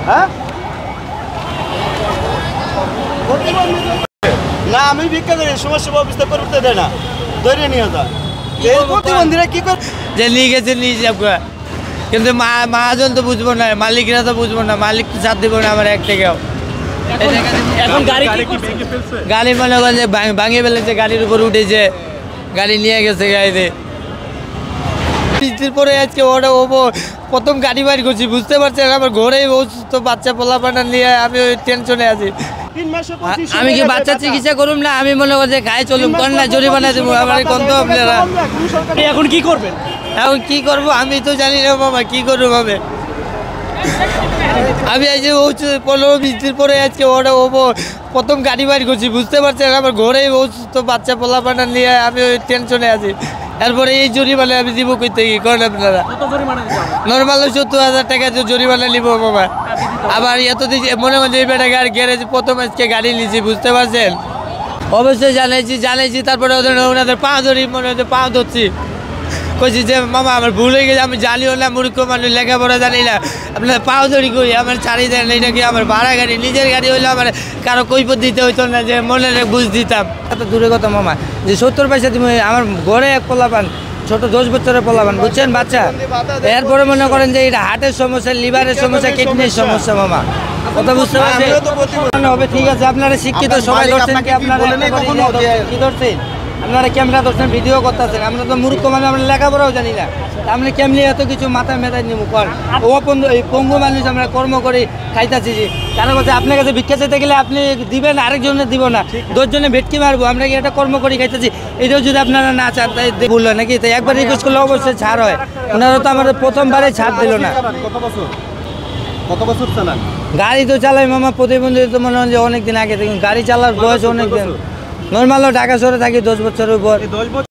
হ্যাঁ না আমি ভিক্ষা করি সমস্যা ব্যবস্থা করতে দেয় না ধরে নিয়ে যা প্রতিবন্ধীরা কি করে যে নিয়ে গেছে নিয়ে যাব কিন্তু মহাজন তো বুঝবো না মালিকরা তো বুঝবো না মালিক তো সাথ দিব না আমার এক থেকেও এখন গাড়ি মনে করেন যে ভাঙিয়ে ফেলেছে গাড়ির উপর উঠেছে গাড়ি নিয়ে গেছে গাড়িতে বৃষ্টির পরে আজকে ওটা প্রথম গাড়ি বাড়ি করছি বুঝতে পারছেন আমার ঘরেই অসুস্থ বাচ্চা পোলাপানা নিয়ে আমি ওই টেনশনে আছি আমি কি বাচ্চা চিকিৎসা করুম না আমি মনে করছি খাই চলুম কোন না জরিমানা দেবো আমার কত আপনারা এখন কি করবেন এখন কি করবো আমি তো জানি না বাবা কি করবো ভাবে আমি আজ 15-20 দিন পরে আজকে ওটা প্রথম গাড়ি বাড়ি করছি বুঝতে পারছেন আমার ঘরেই অসুস্থ বাচ্চা পোলাপানা নিয়ে আমি ওই টেনশনে আছি এরপরে এই জরিমানা আমি দিব কই থেকে করেন আপনারা নর্মাল 70,000 টাকা জরিমানা নিব বাবা আবার এত দিন মনে মনে এই বেটা গাড়ি গ্যারেজ প্রথম আজকে গাড়ি নিয়েছি বুঝতে পারছেন অবশ্যই জানাইছি তারপরে ওনাদের পা ধরি মনে হচ্ছে পা ধরছি কইছি যে মামা আমার ভুল হয়ে গেছে আমি জানিও না মূর্খ মানুষ লেখাপড়া জানি না আপনার পাও ধরি কই আমার ছাড়ি দেন এটা কি আমার ভাড়া গাড়ি নিজের গাড়ি হইলে আমার কারো কৈফত দিতে হইতো না যে মনে বুঝ দিতাম এত দূরে কথা মামা যে 70 পয়সা তুমি আমার ঘরে এক পোলাপান ছোট 10 বছরের পোলাপান বুঝছেন বাচ্চা এরপরে মনে করেন যে এটা হার্টের সমস্যা লিভারের সমস্যা কিডনির সমস্যা মামা কথা বুঝতে পারছেন হবে ঠিক আছে আপনারা শিক্ষিত সবাই ধরছেন কি আপনারা কি ধরছেন আপনারা ক্যামেরা ধরছেন ভিডিও করতেছেন আমরা তো মূর্খ মানুষ আমরা লেখাপড়াও জানি না আমরা কেমনি এত কিছু মাথায় মেধায় নিব কর এই পঙ্গু মানুষ আমরা কর্ম করে খাইতেছি যে কারো কাছে আপনার কাছে ভিক্ষা চাইতে গেলে আপনি দিবেন আরেকজনের দিব না 10 জনে ভেটকি মারবো আমরা কি এটা কর্ম করে খাইতেছি এটাও যদি আপনারা না চান তাই বললো নাকি তাই একবার রিকোয়েস্ট করলে অবশ্যই ছাড় হয় ওনারা তো আমাদের প্রথমবারে ছাড় দিল না কত বছর চালান গাড়ি তো চালাই মামা প্রতিবন্ধী তো মনে হয় যে অনেকদিন আগে থেকে গাড়ি চালার বয়স অনেকদিন নর্মালও ঢাকা শহরে থাকি 10 বছরের উপর